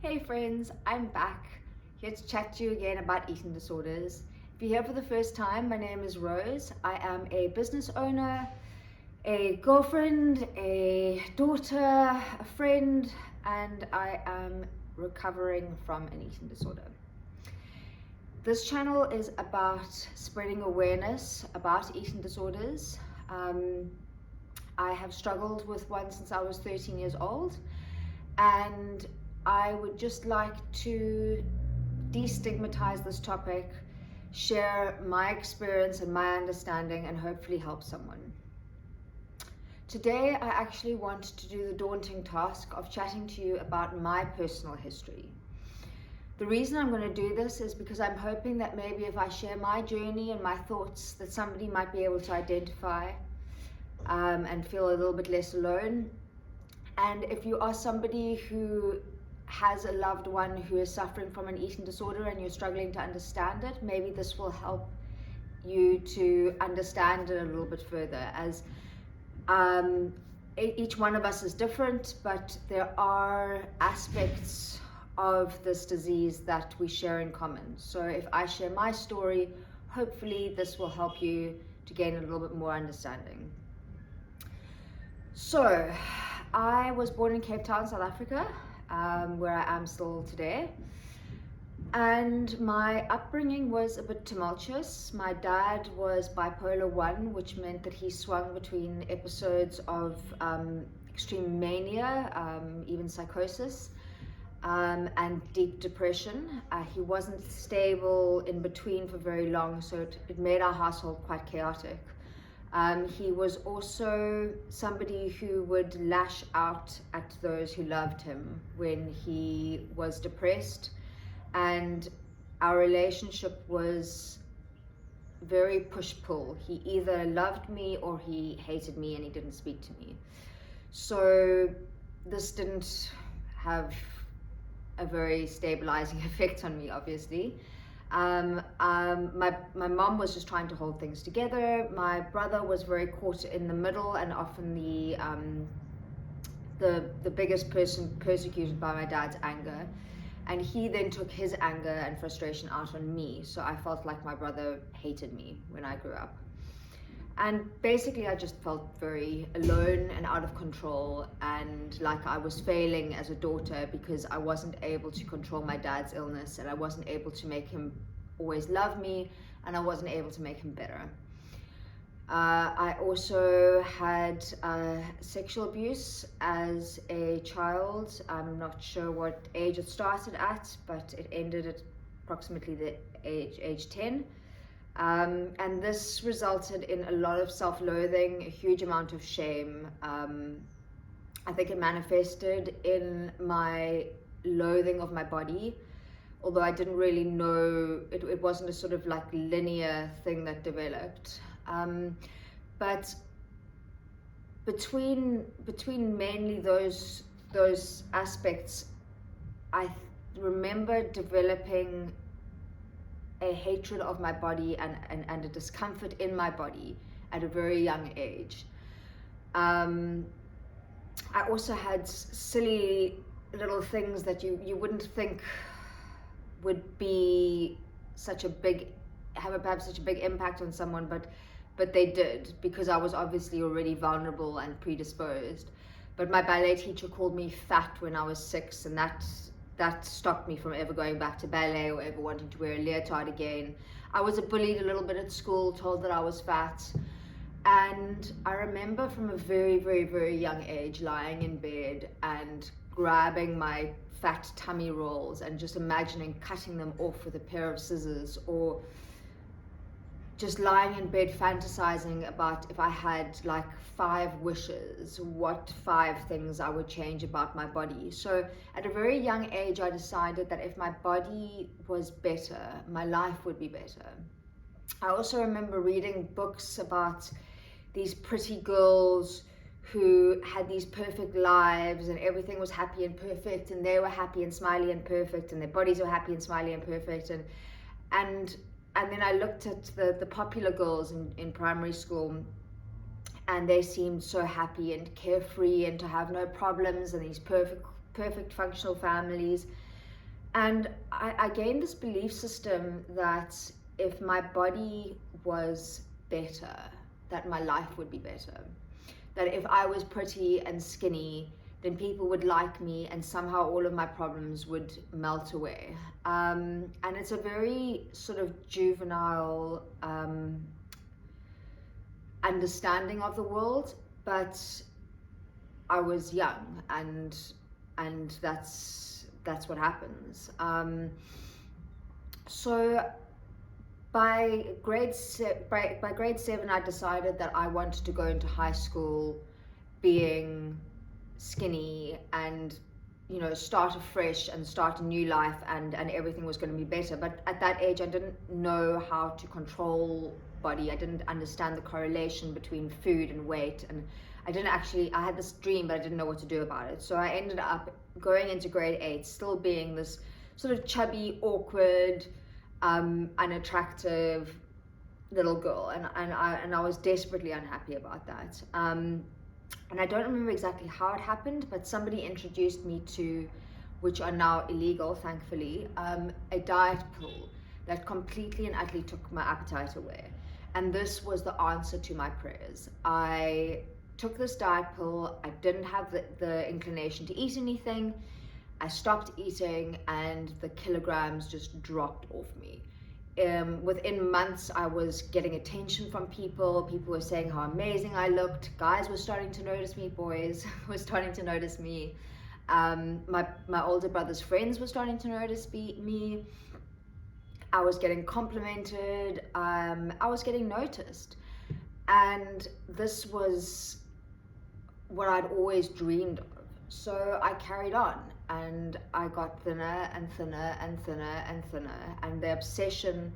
Hey friends, I'm back here to chat to you again about eating disorders. If you're here for the first time, my name is Rose. I am a business owner, a girlfriend, a daughter, a friend, and I am recovering from an eating disorder. This channel is about spreading awareness about eating disorders. I have struggled with one since I was 13 years old, and I would just like to destigmatize this topic, share my experience and my understanding, and hopefully help someone. Today, I actually want to do the daunting task of chatting to you about my personal history. The reason I'm going to do this is because I'm hoping that maybe if I share my journey and my thoughts, that somebody might be able to identify and feel a little bit less alone. And if you are somebody who has a loved one who is suffering from an eating disorder and you're struggling to understand it, maybe this will help you to understand it a little bit further, as each one of us is different, but there are aspects of this disease that we share in common. So if I share my story, hopefully this will help you to gain a little bit more understanding. So I was born in Cape Town, South Africa, where I am still today. And my upbringing was a bit tumultuous. My dad was bipolar 1, which meant that he swung between episodes of extreme mania, even psychosis, and deep depression. He wasn't stable in between for very long, so it made our household quite chaotic. He was also somebody who would lash out at those who loved him when he was depressed, and our relationship was very push-pull. He either loved me or he hated me, and he didn't speak to me. So this didn't have a very stabilizing effect on me, obviously. My mom was just trying to hold things together. My brother was very caught in the middle and often the biggest person persecuted by my dad's anger. And he then took his anger and frustration out on me. So I felt like my brother hated me when I grew up. And basically I just felt very alone and out of control, and like I was failing as a daughter because I wasn't able to control my dad's illness, and I wasn't able to make him always love me, and I wasn't able to make him better. I also had sexual abuse as a child. I'm not sure what age it started at, but it ended at approximately the age 10. And this resulted in a lot of self-loathing, a huge amount of shame. I think it manifested in my loathing of my body, although I didn't really know, it wasn't a sort of like linear thing that developed. But between mainly those aspects, I remember developing a hatred of my body and a discomfort in my body at a very young age. I also had silly little things that you wouldn't think would be such a big, perhaps such a big impact on someone, but they did, because I was obviously already vulnerable and predisposed. But my ballet teacher called me fat when I was 6, and that stopped me from ever going back to ballet or ever wanting to wear a leotard again. I was bullied a little bit at school, told that I was fat. And I remember from a very, very, very young age lying in bed and grabbing my fat tummy rolls and just imagining cutting them off with a pair of scissors, or just lying in bed fantasizing about if I had like 5 wishes, what 5 things I would change about my body. So at a very young age, I decided that if my body was better, my life would be better. I also remember reading books about these pretty girls who had these perfect lives and everything was happy and perfect, and they were happy and smiley and perfect, and their bodies were happy and smiley and perfect, and then I looked at the popular girls in primary school, and they seemed so happy and carefree and to have no problems, and these perfect functional families. And I gained this belief system that if my body was better, that my life would be better. That if I was pretty and skinny, then people would like me and somehow all of my problems would melt away. And it's a very sort of juvenile understanding of the world, but I was young, and that's what happens. So by grade 7, I decided that I wanted to go into high school being skinny and, you know, start afresh and start a new life, and everything was going to be better. But at that age, I didn't know how to control body. I didn't understand the correlation between food and weight, and I had this dream, but I didn't know what to do about it. So I ended up going into grade 8 still being this sort of chubby, awkward, unattractive little girl, and I was desperately unhappy about that. And I don't remember exactly how it happened, but somebody introduced me to, which are now illegal, thankfully, a diet pill that completely and utterly took my appetite away. And this was the answer to my prayers. I took this diet pill. I didn't have the inclination to eat anything. I stopped eating, and the kilograms just dropped off me. Within months, I was getting attention from people. People were saying how amazing I looked. Guys were starting to notice me. Boys were starting to notice me. My older brother's friends were starting to notice me. I was getting complimented. I was getting noticed. And this was what I'd always dreamed of. So I carried on, and I got thinner and thinner and thinner and thinner, and the obsession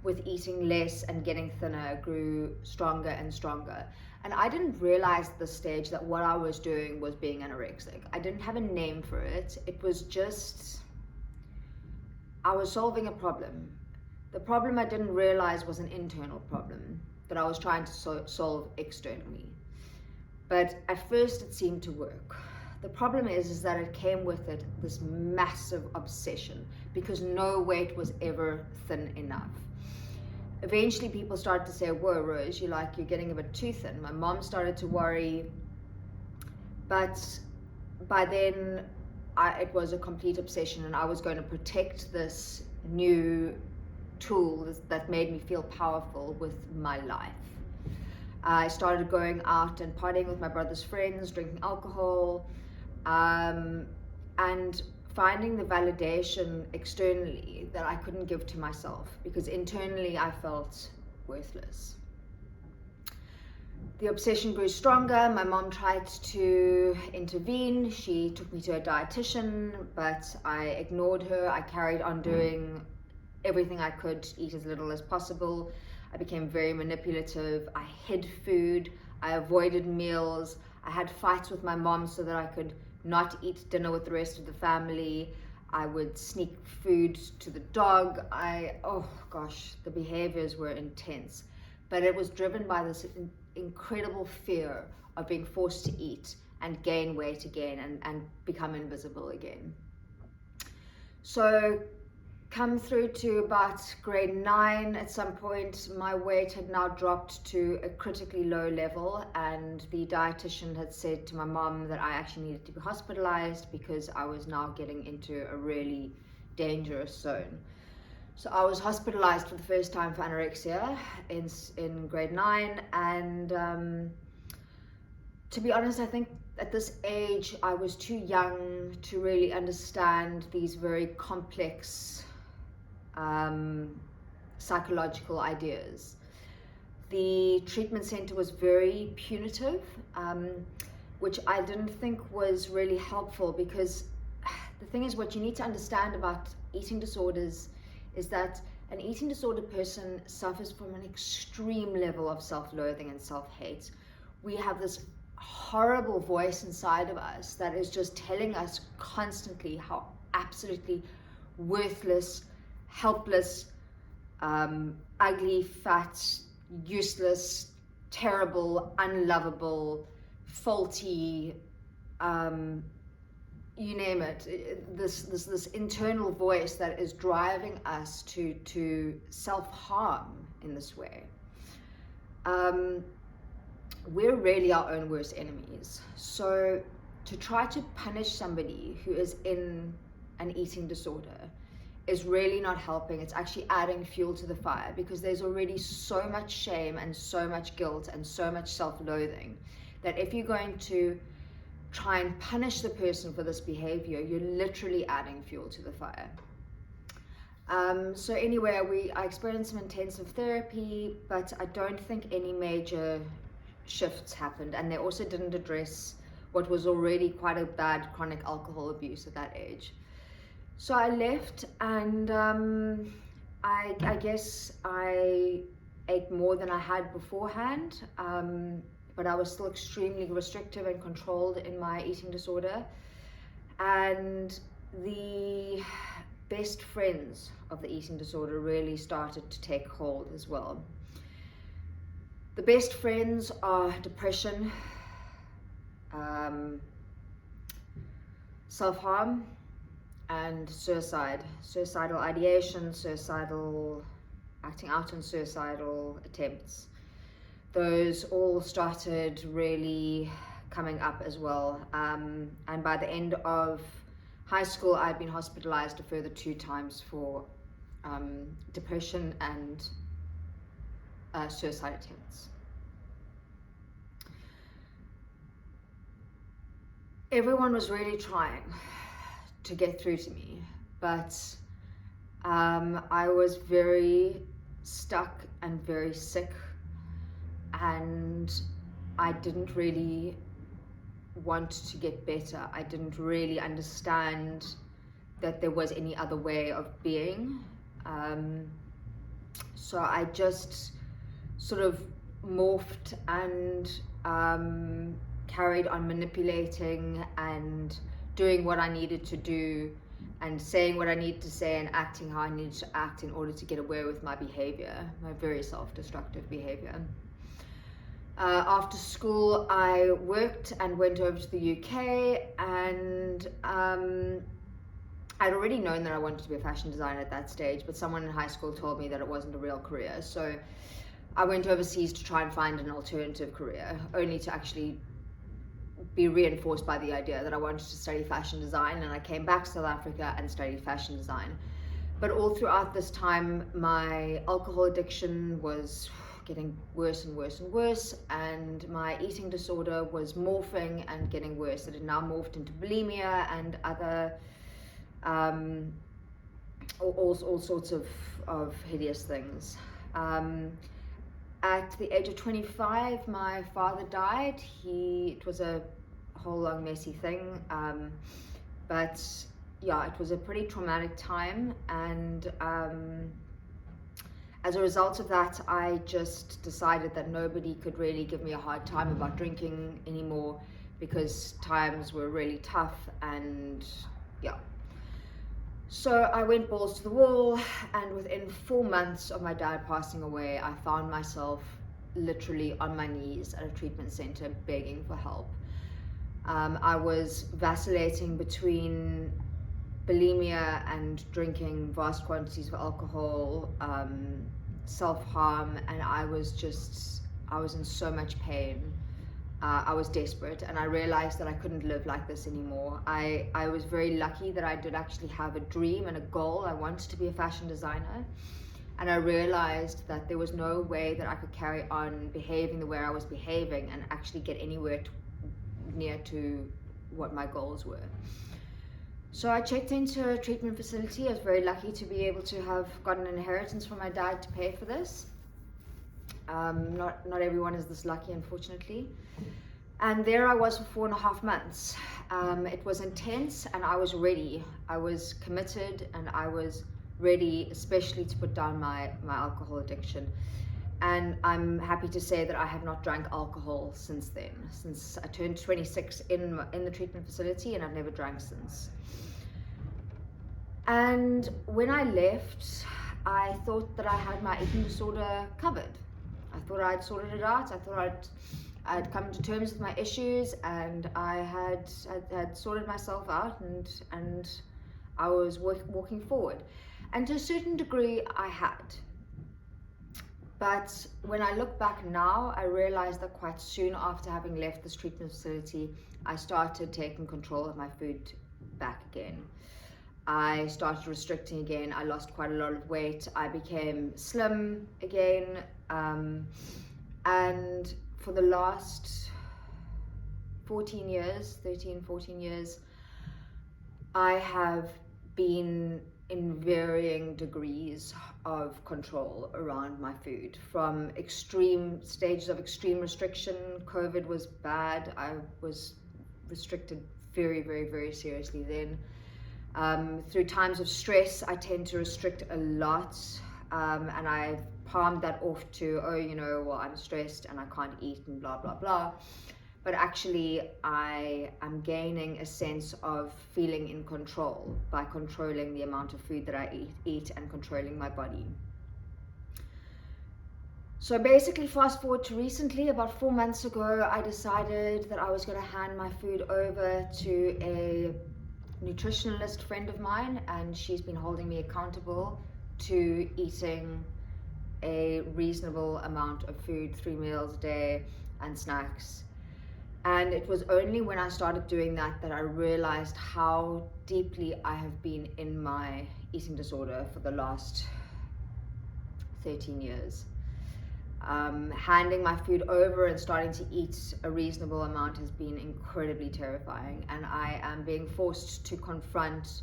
with eating less and getting thinner grew stronger and stronger. And I didn't realize at this stage that what I was doing was being anorexic. I didn't have a name for it. It was just, I was solving a problem. The problem I didn't realize was an internal problem that I was trying to solve externally. But at first it seemed to work. The problem is that it came with it this massive obsession, because no weight was ever thin enough. Eventually people started to say, whoa, Rose, you're getting a bit too thin. My mom started to worry, but by then it was a complete obsession, and I was going to protect this new tool that made me feel powerful with my life. I started going out and partying with my brother's friends, drinking alcohol, and finding the validation externally that I couldn't give to myself, because internally I felt worthless. The obsession grew stronger. My mom tried to intervene. She took me to a dietitian, but I ignored her. I carried on doing everything I could to eat as little as possible. I became very manipulative. I hid food. I avoided meals. I had fights with my mom so that I could not eat dinner with the rest of the family. I would sneak food to the dog. Oh gosh, the behaviors were intense. But it was driven by this incredible fear of being forced to eat and gain weight again and become invisible again. So come through to about grade 9, at some point my weight had now dropped to a critically low level, and the dietitian had said to my mom that I actually needed to be hospitalized because I was now getting into a really dangerous zone. So I was hospitalized for the first time for anorexia in grade 9, and to be honest, I think at this age I was too young to really understand these very complex psychological ideas. The treatment center was very punitive, which I didn't think was really helpful, because the thing is, what you need to understand about eating disorders is that an eating disorder person suffers from an extreme level of self-loathing and self-hate. We have this horrible voice inside of us that is just telling us constantly how absolutely worthless, helpless, ugly, fat, useless, terrible, unlovable, faulty, you name it, this internal voice that is driving us to self-harm in this way. We're really our own worst enemies. So to try to punish somebody who is in an eating disorder is really not helping. It's actually adding fuel to the fire, because there's already so much shame and so much guilt and so much self-loathing that if you're going to try and punish the person for this behavior, you're literally adding fuel to the fire. So anyway, I experienced some intensive therapy, but I don't think any major shifts happened, and they also didn't address what was already quite a bad chronic alcohol abuse at that age. So I left, and I guess I ate more than I had beforehand, but I was still extremely restrictive and controlled in my eating disorder. And the best friends of the eating disorder really started to take hold as well. The best friends are depression, self-harm, and suicidal ideation, acting out on suicidal attempts. Those all started really coming up as well. And by the end of high school, I'd been hospitalized a further 2 times for depression and suicide attempts. Everyone was really trying to get through to me, but I was very stuck and very sick, and I didn't really want to get better. I didn't really understand that there was any other way of being. So I just sort of morphed and carried on manipulating and doing what I needed to do and saying what I needed to say and acting how I needed to act in order to get away with my behavior, my very self-destructive behavior. After school, I worked and went over to the UK, and I'd already known that I wanted to be a fashion designer at that stage, but someone in high school told me that it wasn't a real career. So I went overseas to try and find an alternative career, only to actually be reinforced by the idea that I wanted to study fashion design, and I came back to South Africa and studied fashion design. But all throughout this time, my alcohol addiction was getting worse and worse and worse, and my eating disorder was morphing and getting worse. It had now morphed into bulimia and other all sorts of hideous things. At the age of 25, my father died. It was a whole long messy thing, but yeah, it was a pretty traumatic time, and as a result of that, I just decided that nobody could really give me a hard time about drinking anymore, because times were really tough, and yeah. So I went balls to the wall, and within 4 months of my dad passing away, I found myself literally on my knees at a treatment center begging for help. I was vacillating between bulimia and drinking vast quantities of alcohol, self-harm, and I was in so much pain. I was desperate, and I realized that I couldn't live like this anymore. I was very lucky that I did actually have a dream and a goal. I wanted to be a fashion designer, and I realized that there was no way that I could carry on behaving the way I was behaving and actually get anywhere near to what my goals were. So I checked into a treatment facility. I was very lucky to be able to have gotten an inheritance from my dad to pay for this. Not everyone is this lucky, unfortunately. And there I was for 4.5 months. It was intense, and I was ready. I was committed, and I was ready, especially to put down my alcohol addiction. And I'm happy to say that I have not drank alcohol since then, since I turned 26 in the treatment facility, and I've never drank since. And when I left, I thought that I had my eating disorder covered. I thought I'd sorted it out. I thought I'd come to terms with my issues, and I had sorted myself out, and I was walking forward. And to a certain degree, I had. But when I look back now, I realized that quite soon after having left this treatment facility, I started taking control of my food back again. I started restricting again. I lost quite a lot of weight. I became slim again. And for the last 14 years, I have been in varying degrees of control around my food, from extreme stages of extreme restriction. COVID was bad. I was restricted very, very, very seriously then. Through times of stress, I tend to restrict a lot, and I've palmed that off to, well, I'm stressed and I can't eat and blah, blah, blah. But actually, I am gaining a sense of feeling in control by controlling the amount of food that I eat and controlling my body. So basically, fast forward to recently, about 4 months ago, I decided that I was going to hand my food over to a nutritionalist friend of mine, and she's been holding me accountable to eating a reasonable amount of food, 3 meals a day and snacks. And it was only when I started doing that that I realized how deeply I have been in my eating disorder for the last 13 years. Handing my food over and starting to eat a reasonable amount has been incredibly terrifying, and I am being forced to confront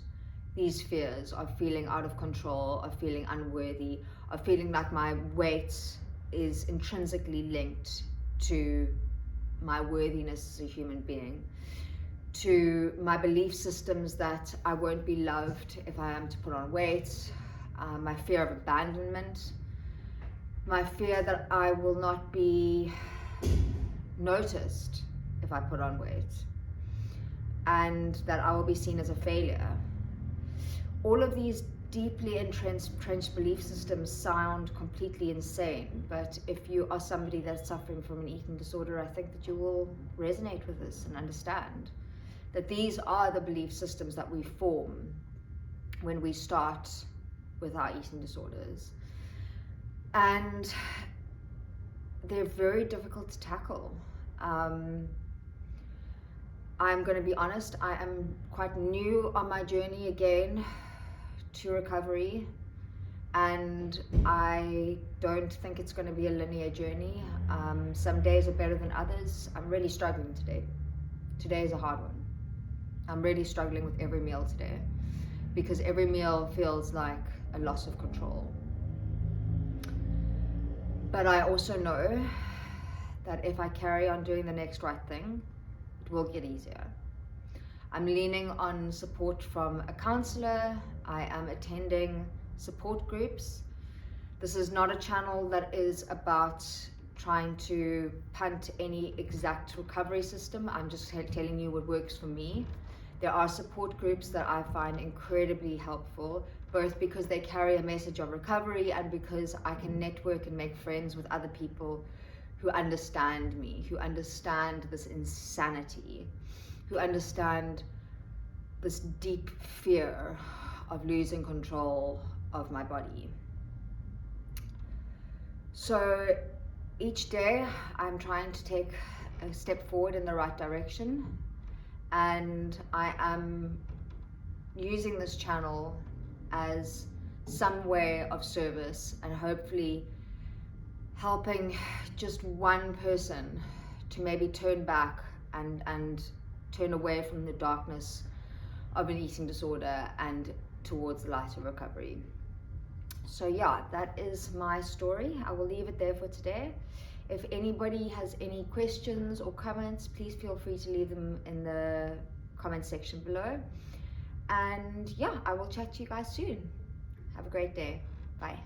these fears of feeling out of control, of feeling unworthy, of feeling like my weight is intrinsically linked to my worthiness as a human being, to my belief systems that I won't be loved if I am to put on weight, my fear of abandonment, my fear that I will not be noticed if I put on weight, and that I will be seen as a failure. All of these deeply entrenched belief systems sound completely insane, but if you are somebody that's suffering from an eating disorder, I think that you will resonate with this and understand that these are the belief systems that we form when we start with our eating disorders. And they're very difficult to tackle. I'm going to be honest, I am quite new on my journey again to recovery, and I don't think it's going to be a linear journey. Some days are better than others. I'm really struggling today. Today is a hard one. I'm really struggling with every meal today, because every meal feels like a loss of control. But I also know that if I carry on doing the next right thing, it will get easier. I'm leaning on support from a counselor. I am attending support groups. This is not a channel that is about trying to punt any exact recovery system. I'm just telling you what works for me. There are support groups that I find incredibly helpful, both because they carry a message of recovery and because I can network and make friends with other people who understand me, who understand this insanity, who understand this deep fear of losing control of my body. So each day I'm trying to take a step forward in the right direction, and I am using this channel as some way of service and hopefully helping just one person to maybe turn back and turn away from the darkness of an eating disorder and towards the light of recovery. So yeah, that is my story. I will leave it there for today. If anybody has any questions or comments, please feel free to leave them in the comment section below. And yeah, I will chat to you guys soon. Have a great day. Bye.